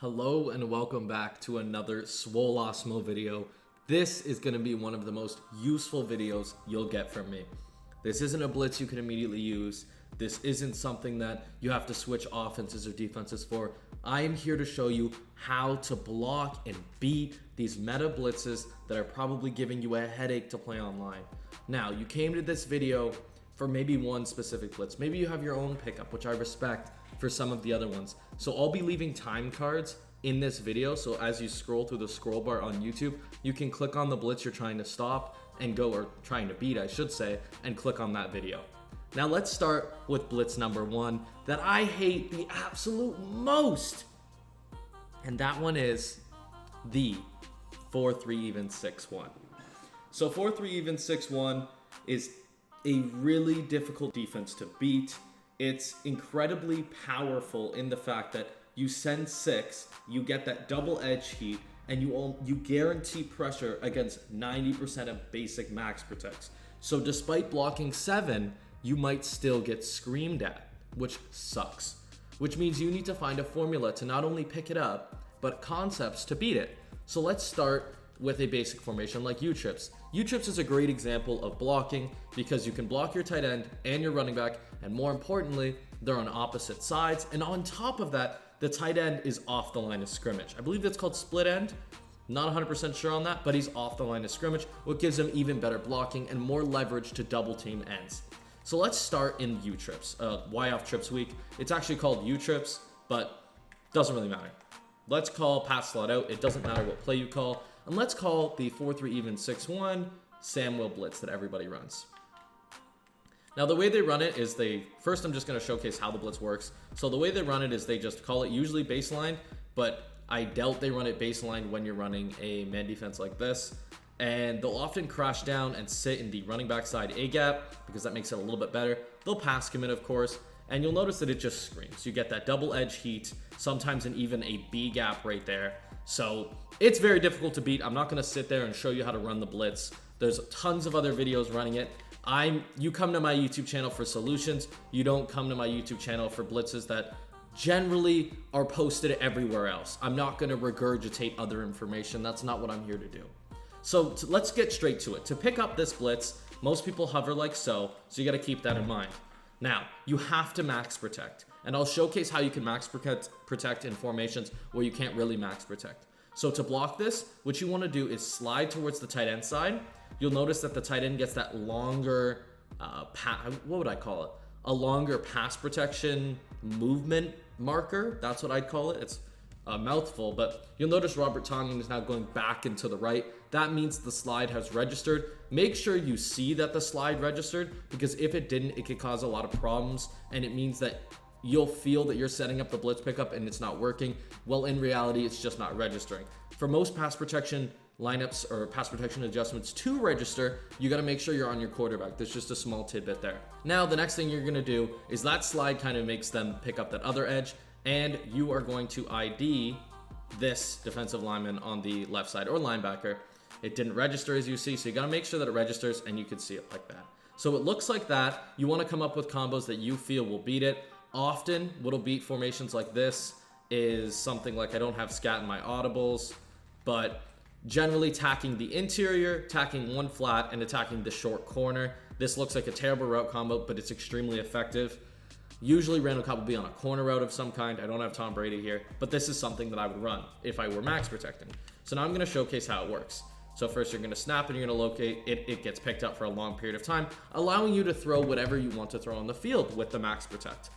Hello and welcome back to another Swole Osmo video. This is going to be one of the most useful videos you'll get from me. This isn't a blitz you can immediately use. This isn't something that you have to switch offenses or defenses for. I am here to show you how to block and beat these meta blitzes that are probably giving you a headache to play online. Now, you came to this video for maybe one specific blitz. Maybe you have your own pickup, which I respect for some of the other ones. So I'll be leaving time cards in this video. So as you scroll through the scroll bar on YouTube, you can click on the blitz you're trying to stop and go, or trying to beat, I should say, and click on that video. Now let's start with blitz number one that I hate the absolute most. And that one is the 4-3 even 6-1. So 4-3 even 6-1 is a really difficult defense to beat. It's incredibly powerful in the fact that you send 6, you get that double edge heat, and you guarantee pressure against 90% of basic max protects. So despite blocking 7, you might still get screamed at, which sucks. Which means you need to find a formula to not only pick it up, but concepts to beat it. So let's start with a basic formation like U-trips. U-trips is a great example of blocking because you can block your tight end and your running back, and more importantly, they're on opposite sides. And on top of that, the tight end is off the line of scrimmage. I believe that's called split end. Not 100% sure on that, but he's off the line of scrimmage, which gives him even better blocking and more leverage to double team ends. So let's start in U-trips. Y off trips week. It's actually called U-trips, but doesn't really matter. Let's call pass slot out. It doesn't matter what play you call. And let's call the 4-3 even 6-1 Sam Will Blitz that everybody runs. Now the way they run it is first I'm just going to showcase how the blitz works. So the way they run it is they just call it usually baseline, but I doubt they run it baseline when you're running a man defense like this. And they'll often crash down and sit in the running back side A gap because that makes it a little bit better. They'll pass commit, of course, and you'll notice that it just screams. You get that double edge heat, sometimes even a B gap right there. So it's very difficult to beat. I'm not going to sit there and show you how to run the blitz. There's tons of other videos running it. You come to my YouTube channel for solutions. You don't come to my YouTube channel for blitzes that generally are posted everywhere else. I'm not going to regurgitate other information. That's not what I'm here to do. So let's get straight to it. To pick up this blitz, most people hover like so you got to keep that in mind. Now, you have to max protect, and I'll showcase how you can max protect in formations where you can't really max protect. So to block this, what you want to do is slide towards the tight end side. You'll notice that the tight end gets that longer, what would I call it? A longer pass protection movement marker. That's what I'd call it. It's a mouthful, but you'll notice Robert Tonyan is now going back into the right. That means the slide has registered. Make sure you see that the slide registered, because if it didn't, it could cause a lot of problems, and it means that you'll feel that you're setting up the blitz pickup and it's not working. Well, in reality, it's just not registering. For most pass protection lineups or pass protection adjustments to register, you got to make sure you're on your quarterback. There's just a small tidbit there. Now, the next thing you're going to do is that slide kind of makes them pick up that other edge, and you are going to ID this defensive lineman on the left side or linebacker. It didn't register, as you see, so you got to make sure that it registers, and you can see it like that. So it looks like that. You want to come up with combos that you feel will beat it. Often, what'll beat formations like this is something like, I don't have scat in my audibles, but generally tacking the interior, tacking one flat, and attacking the short corner. This looks like a terrible route combo, but it's extremely effective. Usually Randall Cobb will be on a corner route of some kind. I don't have Tom Brady here, but this is something that I would run if I were max protecting. So now I'm going to showcase how it works. So first you're going to snap and you're going to locate it. It gets picked up for a long period of time, allowing you to throw whatever you want to throw on the field with the max protect.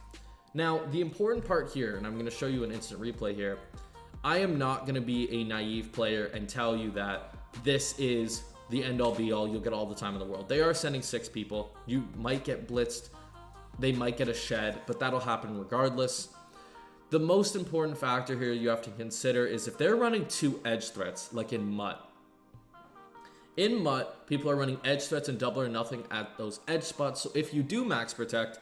Now, the important part here, and I'm going to show you an instant replay here, I am not going to be a naive player and tell you that this is the end-all be-all, you'll get all the time in the world. They are sending 6 people. You might get blitzed. They might get a shed, but that'll happen regardless. The most important factor here you have to consider is if they're running 2 edge threats, like in MUT. In MUT, people are running edge threats and double or nothing at those edge spots. So if you do max protect,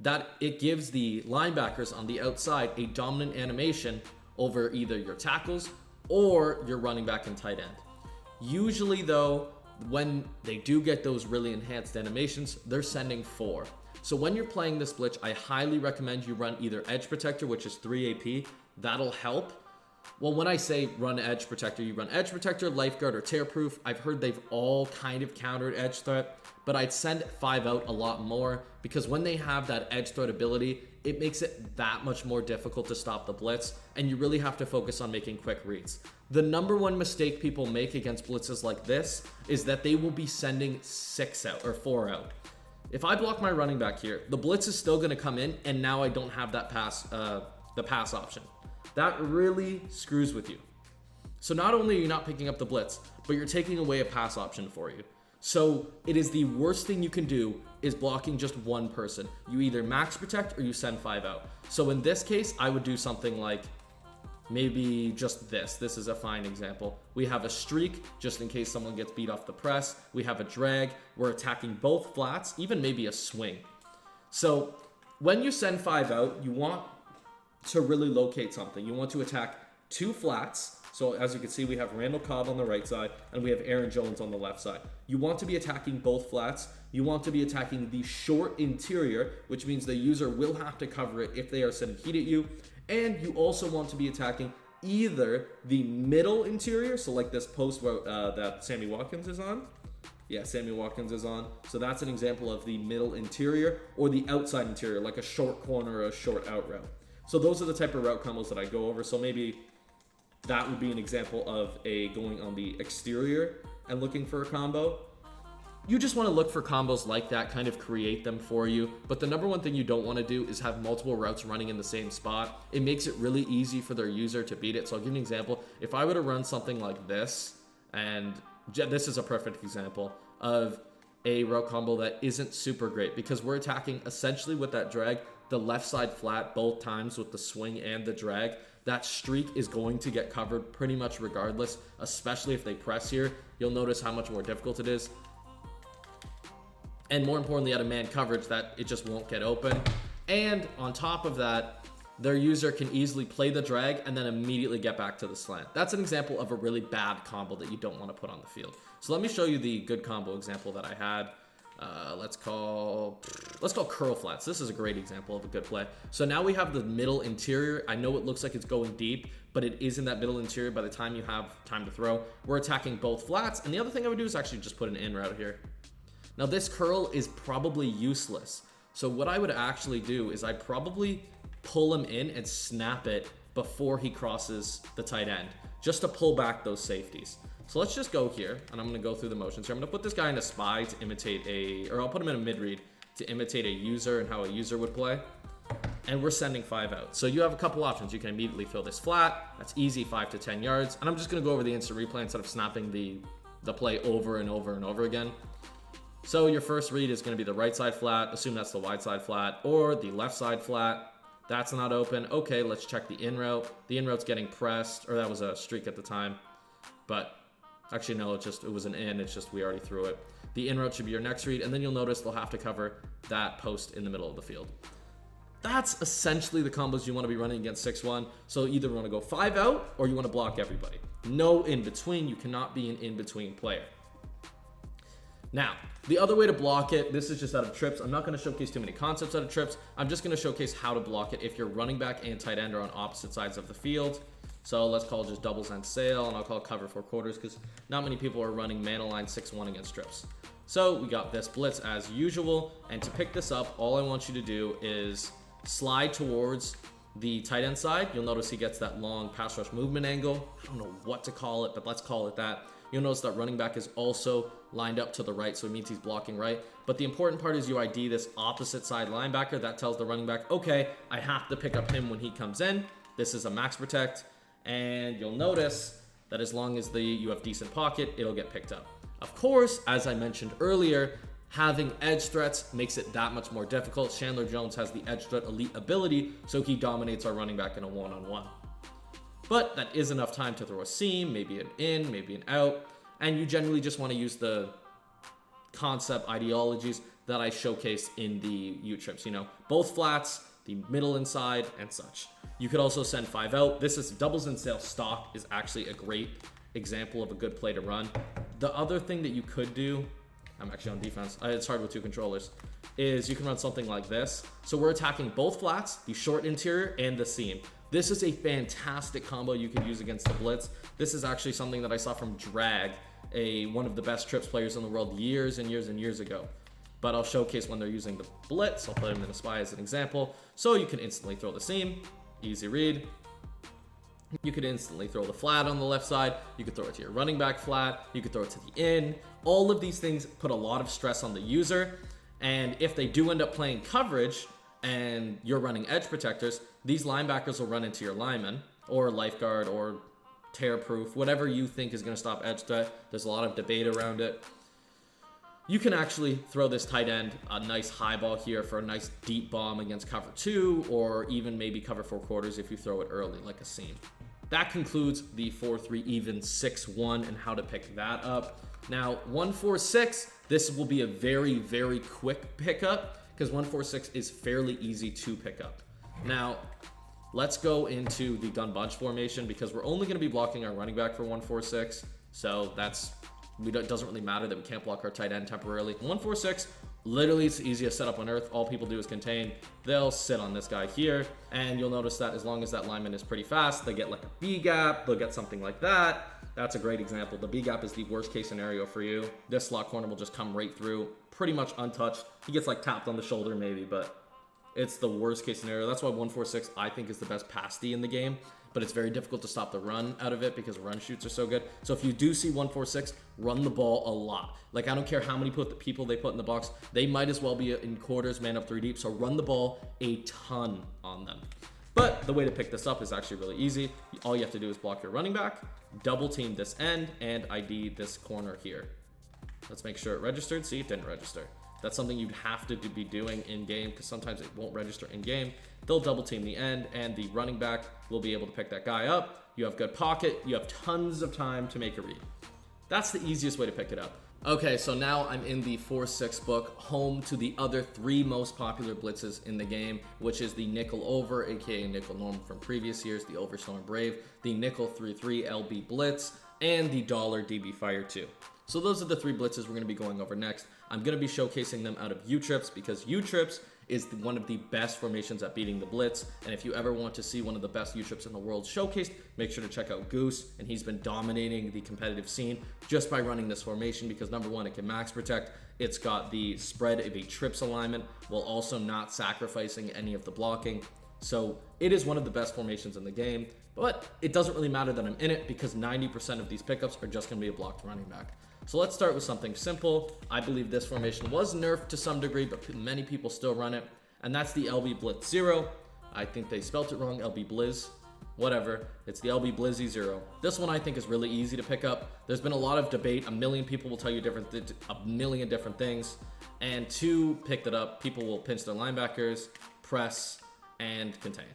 that it gives the linebackers on the outside a dominant animation over either your tackles or your running back and tight end. Usually though, when they do get those really enhanced animations, they're sending 4. So when you're playing this blitz, I highly recommend you run either edge protector, which is 3 AP. That'll help. Well, when I say run edge protector, you run edge protector, lifeguard, or tear proof. I've heard they've all kind of countered edge threat, but I'd send 5 out a lot more because when they have that edge threat ability, it makes it that much more difficult to stop the blitz, and you really have to focus on making quick reads. The number one mistake people make against blitzes like this is that they will be sending 6 out or 4 out. If I block my running back here, the blitz is still going to come in, and now I don't have that pass, the pass option. That really screws with you. So not only are you not picking up the blitz, but you're taking away a pass option for you. So it is the worst thing you can do is blocking just one person. You either max protect or you send 5 out. So in this case, I would do something like maybe just this. This is a fine example. We have a streak just in case someone gets beat off the press. We have a drag. We're attacking both flats, even maybe a swing. So when you send 5 out, you want to really locate something. You want to attack 2 flats. So as you can see, we have Randall Cobb on the right side and we have Aaron Jones on the left side. You want to be attacking both flats. You want to be attacking the short interior, which means the user will have to cover it if they are sending heat at you. And you also want to be attacking either the middle interior, so like this post that Sammy Watkins is on. Yeah, Sammy Watkins is on. So that's an example of the middle interior, or the outside interior, like a short corner or a short out route. So those are the type of route combos that I go over. So maybe that would be an example of going on the exterior and looking for a combo. You just want to look for combos like that, kind of create them for you. But the number one thing you don't want to do is have multiple routes running in the same spot. It makes it really easy for their user to beat it. So I'll give you an example. If I were to run something like this, and this is a perfect example of a route combo that isn't super great because we're attacking essentially with that drag, the left side flat both times with the swing and the drag. That streak is going to get covered pretty much regardless, especially if they press here. You'll notice how much more difficult it is. And more importantly, out of man coverage, that it just won't get open. And on top of that, their user can easily play the drag and then immediately get back to the slant. That's an example of a really bad combo that you don't want to put on the field. So let me show you the good combo example that I had. Let's call curl flats. This is a great example of a good play. So now we have the middle interior. I know it looks like it's going deep, but it is in that middle interior by the time you have time to throw. We're attacking both flats. And the other thing I would do is actually just put an in route here. Now this curl is probably useless. So what I would actually do is I'd probably pull him in and snap it before he crosses the tight end, just to pull back those safeties. So let's just go here, and I'm going to go through the motions here. I'm going to put this guy in a spy to imitate or I'll put him in a mid-read to imitate a user and how a user would play. And we're sending 5 out. So you have a couple options. You can immediately fill this flat. That's easy, 5 to 10 yards. And I'm just going to go over the instant replay instead of snapping the play over and over and over again. So your first read is going to be the right side flat. Assume that's the wide side flat, or the left side flat. That's not open. Okay, let's check the in route. The in route's getting pressed, or that was a streak at the time. But actually, no, it was an in. It's just we already threw it. The in route should be your next read, and then you'll notice they'll have to cover that post in the middle of the field. That's essentially the combos you want to be running against 6-1. So either you want to go 5 out, or you want to block everybody. No in between. You cannot be an in-between player. Now, the other way to block it, this is just out of trips. I'm not going to showcase too many concepts out of trips. I'm just going to showcase how to block it if your running back and tight end are on opposite sides of the field. So let's call it just doubles and sail, and I'll call it cover 4 quarters because not many people are running man align 6-1 against trips. So we got this blitz as usual, and to pick this up, all I want you to do is slide towards the tight end side. You'll notice he gets that long pass rush movement angle. I don't know what to call it, but let's call it that. You'll notice that running back is also lined up to the right, so it means he's blocking right. But the important part is you ID this opposite side linebacker. That tells the running back, okay, I have to pick up him when he comes in. This is a max protect. And you'll notice that as long as you have decent pocket, it'll get picked up. Of course, as I mentioned earlier, having edge threats makes it that much more difficult. Chandler Jones has the edge threat elite ability, so he dominates our running back in a one-on-one. But that is enough time to throw a seam, maybe an in, maybe an out. And you generally just want to use the concept ideologies that I showcased in the U-trips. You know, both flats, the middle inside, and such. You could also send 5 out. This is doubles and sail stock is actually a great example of a good play to run. The other thing that you could do, I'm actually on defense, it's hard with 2 controllers, is you can run something like this. So we're attacking both flats, the short interior and the seam. This is a fantastic combo you could use against the blitz. This is actually something that I saw from Drag, one of the best trips players in the world years and years and years ago. But I'll showcase when they're using the blitz. I'll put him in a spy as an example. So you can instantly throw the seam, easy read. You could instantly throw the flat on the left side. You could throw it to your running back flat. You could throw it to the in. All of these things put a lot of stress on the user. And if they do end up playing coverage and you're running edge protectors, these linebackers will run into your lineman or lifeguard or tear proof, whatever you think is going to stop edge threat. There's a lot of debate around it. You can actually throw this tight end a nice high ball here for a nice deep bomb against cover 2, or even maybe cover 4 quarters if you throw it early like a seam. That concludes the 4-3 even 6-1 and how to pick that up. Now 1-4-6, this will be a very, very quick pickup because 1-4-6 is fairly easy to pick up. Now let's go into the gun bunch formation because we're only going to be blocking our running back for 1-4-6. So it doesn't really matter that we can't block our tight end temporarily. 1-4-6, literally it's the easiest setup on earth. All people do is contain. They'll sit on this guy here, and you'll notice that as long as that lineman is pretty fast, they get like a B gap, they'll get something like that. That's a great example. The B gap is the worst case scenario for you. This slot corner will just come right through, pretty much untouched. He gets like tapped on the shoulder maybe, but it's the worst case scenario. That's why 1-4-6 I think is the best pass D in the game, but it's very difficult to stop the run out of it because run shoots are so good. So if you do see 1-4-6, run the ball a lot. Like I don't care how many people they put in the box, they might as well be in quarters, man up 3 deep. So run the ball a ton on them. But the way to pick this up is actually really easy. All you have to do is block your running back, double team this end, and ID this corner here. Let's make sure it registered. See, it didn't register. That's something you'd have to be doing in game because sometimes it won't register in game. They'll double team the end and the running back will be able to pick that guy up. You have good pocket. You have tons of time to make a read. That's the easiest way to pick it up. Okay, so now I'm in the 4-6 book, home to the other 3 most popular blitzes in the game, which is the nickel over, aka nickel normal from previous years, the Overstorm Brave, the nickel 3-3 LB Blitz, and the dollar DB Fire 2. So those are the 3 blitzes we're going to be going over next. I'm going to be showcasing them out of U-trips because U-trips is one of the best formations at beating the blitz. And if you ever want to see one of the best U-trips in the world showcased, make sure to check out Goose. And he's been dominating the competitive scene just by running this formation because number 1, it can max protect. It's got the spread of a trips alignment while also not sacrificing any of the blocking. So it is one of the best formations in the game, but it doesn't really matter that I'm in it because 90% of these pickups are just going to be a blocked running back. So let's start with something simple. I believe this formation was nerfed to some degree, but many people still run it, and that's the LB Blitz 0. I think they spelt it wrong, LB Blizz. Whatever, it's the LB Blizzy 0. This one I think is really easy to pick up. There's been a lot of debate. A million people will tell you a million different things, and to pick that up, people will pinch their linebackers, press, and contain,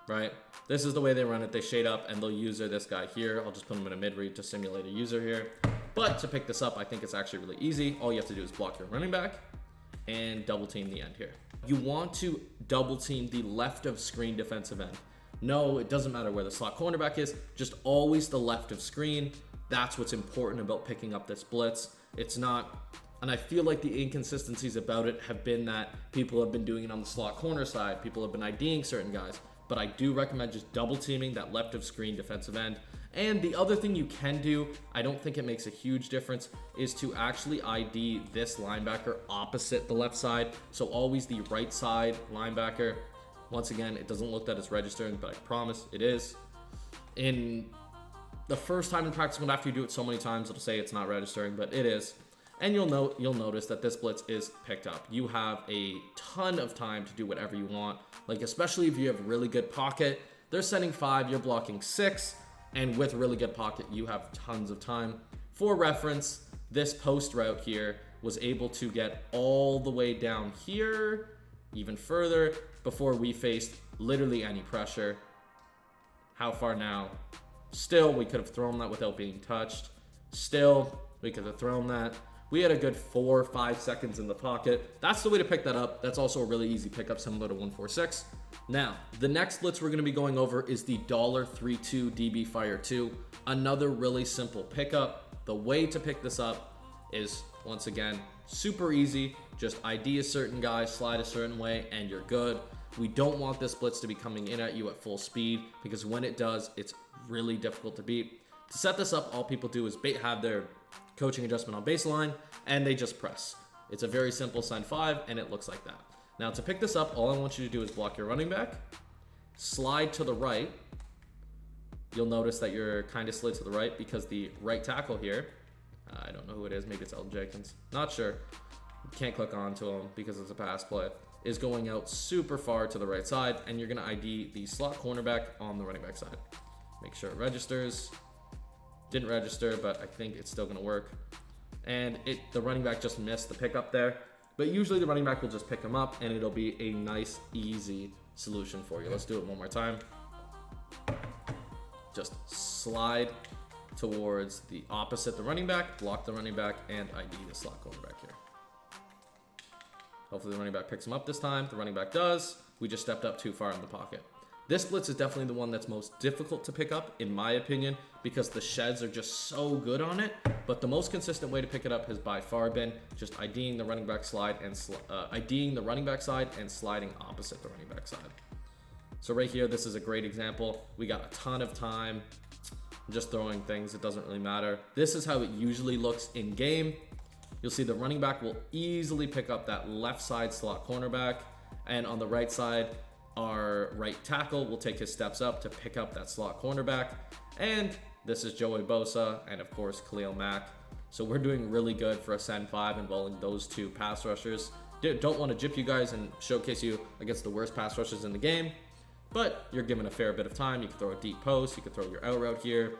right? This is the way they run it. They shade up, and they'll user this guy here. I'll just put him in a mid-read to simulate a user here. But to pick this up, I think it's actually really easy. All you have to do is block your running back and double team the end here. You want to double team the left of screen defensive end. No, it doesn't matter where the slot cornerback is, just always the left of screen. That's what's important about picking up this blitz. It's not, and I feel like the inconsistencies about it have been that people have been doing it on the slot corner side. People have been IDing certain guys, but I do recommend just double teaming that left of screen defensive end. And the other thing you can do, I don't think it makes a huge difference, is to actually ID this linebacker opposite the left side. So always the right side linebacker. Once again, it doesn't look that it's registering, but I promise it is. In the first time in practice, after you do it so many times, it'll say it's not registering, but it is. And you'll notice that this blitz is picked up. You have a ton of time to do whatever you want. Like especially if you have really good pocket. They're sending 5, you're blocking 6. And with really good pocket, you have tons of time. For reference, this post route here was able to get all the way down here, even further, before we faced literally any pressure. How far now? Still, we could have thrown that without being touched. Still, we could have thrown that. We had a good 4 or 5 seconds in the pocket. That's the way to pick that up. That's also a really easy pickup, similar to 1-4-6. Now, the next blitz we're going to be going over is the $3-2 DB Fire 2. Another really simple pickup. The way to pick this up is, once again, super easy. Just ID a certain guy, slide a certain way, and you're good. We don't want this blitz to be coming in at you at full speed, because when it does, it's really difficult to beat. To set this up, all people do is have their coaching adjustment on baseline, and they just press. It's a very simple send 5, and it looks like that. Now, to pick this up, all I want you to do is block your running back, slide to the right. You'll notice that you're kind of slid to the right because the right tackle here, I don't know who it is, maybe it's Elton Jenkins, not sure, can't click onto him because it's a pass play, is going out super far to the right side, and you're going to ID the slot cornerback on the running back side. Make sure it registers. Didn't register, but I think it's still going to work. And the running back just missed the pickup there, but usually the running back will just pick him up, and it'll be a nice, easy solution for you. Let's do it one more time. Just slide towards the opposite the running back, block the running back, and ID the slot cornerback here. Hopefully the running back picks him up this time. The running back does. We just stepped up too far in the pocket. This blitz is definitely the one that's most difficult to pick up, in my opinion, because the sheds are just so good on it. But the most consistent way to pick it up has by far been just IDing the running back slide and IDing the running back side and sliding opposite the running back side. So right here, this is a great example. We got a ton of time. I'm just throwing things. It doesn't really matter. This is how it usually looks in game. You'll see the running back will easily pick up that left side slot cornerback, and on the right side, our right tackle will take his steps up to pick up that slot cornerback. And this is Joey Bosa and of course Khalil Mack. So we're doing really good for a send 5 involving those two pass rushers. Don't want to jip you guys and showcase you against the worst pass rushers in the game, but you're given a fair bit of time. You can throw a deep post, you can throw your out route here.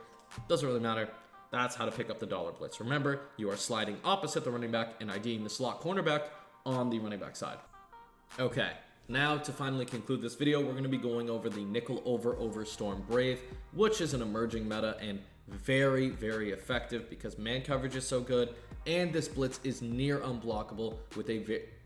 Doesn't really matter. That's how to pick up the dollar blitz. Remember, you are sliding opposite the running back and IDing the slot cornerback on the running back side. Okay, now to finally conclude this video, we're going to be going over the nickel over Storm Brave, which is an emerging meta and very, very effective because man coverage is so good, and this blitz is near unblockable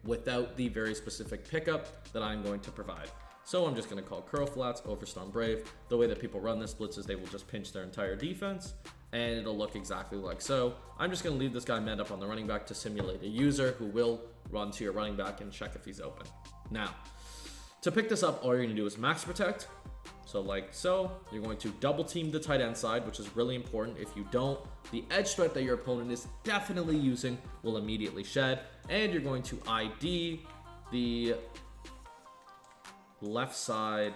without the very specific pickup that I'm going to provide. So I'm just going to call curl flats over Storm Brave. The way that people run this blitz is they will just pinch their entire defense, and it'll look exactly like so. I'm just going to leave this guy manned up on the running back to simulate a user who will run to your running back and check if he's open. Now, to pick this up, all you're going to do is max protect. So like so, you're going to double team the tight end side, which is really important. If you don't, the edge threat that your opponent is definitely using will immediately shed, and you're going to ID the left side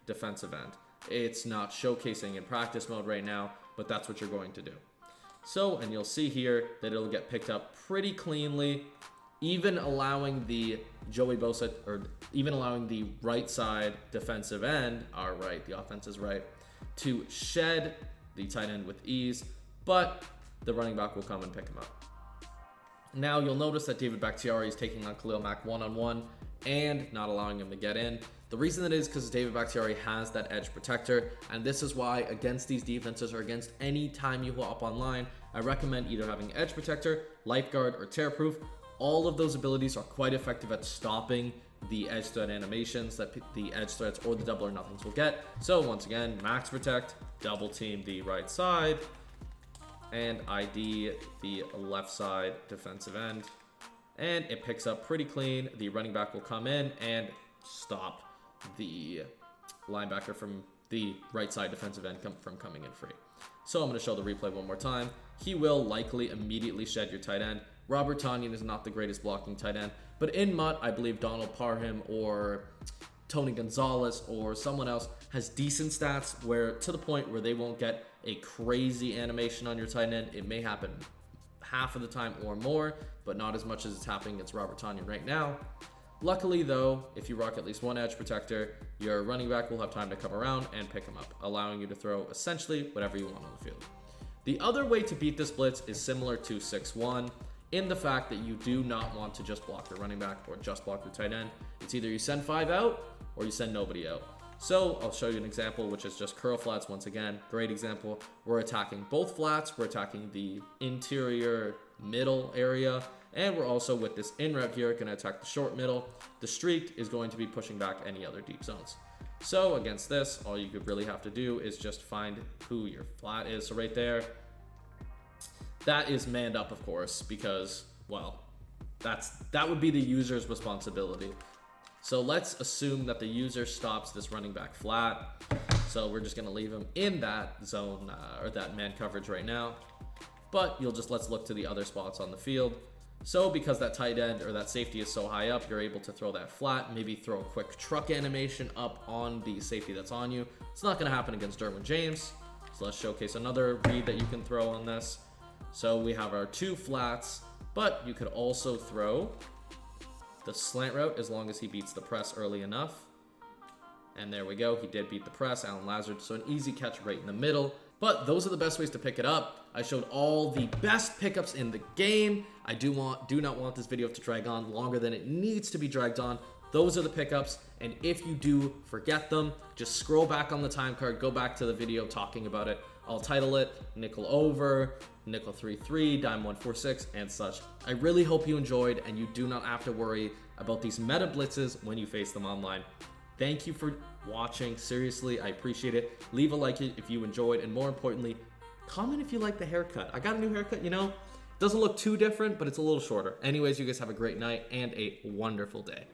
defensive end. It's not showcasing in practice mode right now, but that's what you're going to do. So, and you'll see here that it'll get picked up pretty cleanly, even allowing the Joey Bosa, or even allowing the right side defensive end, our right, the offense is right, to shed the tight end with ease, but the running back will come and pick him up. Now you'll notice that David Bakhtiari is taking on Khalil Mack one-on-one and not allowing him to get in. The reason that is because David Bakhtiari has that edge protector, and this is why against these defenses or against any time you hop online, I recommend either having edge protector, lifeguard, or tear proof. All of those abilities are quite effective at stopping the edge threat animations that the edge threats or the double or nothings will get. So once again, max protect, double team the right side, and ID the left side defensive end. And it picks up pretty clean. The running back will come in and stop the linebacker from the right side defensive end from coming in free. So I'm going to show the replay one more time. He will likely immediately shed your tight end. Robert Tonyan is not the greatest blocking tight end, but in MUT, I believe Donald Parham or Tony Gonzalez or someone else has decent stats where to the point where they won't get a crazy animation on your tight end. It may happen half of the time or more, but not as much as it's happening against Robert Tonyan right now. Luckily though, if you rock at least one edge protector, your running back will have time to come around and pick him up, allowing you to throw essentially whatever you want on the field. The other way to beat this blitz is similar to 6-1 in the fact that you do not want to just block the running back or just block the tight end. It's either you send 5 out or you send nobody out. So I'll show you an example, which is just curl flats once again. Great example. We're attacking both flats. We're attacking the interior middle area. And we're also, with this in route here, going to attack the short middle. The streak is going to be pushing back any other deep zones. So against this, all you could really have to do is just find who your flat is. So right there, that is manned up, of course, because, well, that would be the user's responsibility. So let's assume that the user stops this running back flat. So we're just gonna leave him in that zone or that man coverage right now. But let's look to the other spots on the field. So because that tight end or that safety is so high up, you're able to throw that flat, maybe throw a quick truck animation up on the safety that's on you. It's not gonna happen against Derwin James. So let's showcase another read that you can throw on this. So we have our 2 flats, but you could also throw the slant route as long as he beats the press early enough. And there we go, he did beat the press, Alan Lazard, so an easy catch right in the middle. But those are the best ways to pick it up. I showed all the best pickups in the game. I do not want this video to drag on longer than it needs to be dragged on. Those are the pickups, and if you do forget them, just scroll back on the time card, go back to the video talking about it. I'll title it Nickel Over, Nickel 3-3, Dime 146, and such. I really hope you enjoyed, and you do not have to worry about these meta blitzes when you face them online. Thank you for watching. Seriously, I appreciate it. Leave a like if you enjoyed, and more importantly, comment if you like the haircut. I got a new haircut, you know? Doesn't look too different, but it's a little shorter. Anyways, you guys have a great night and a wonderful day.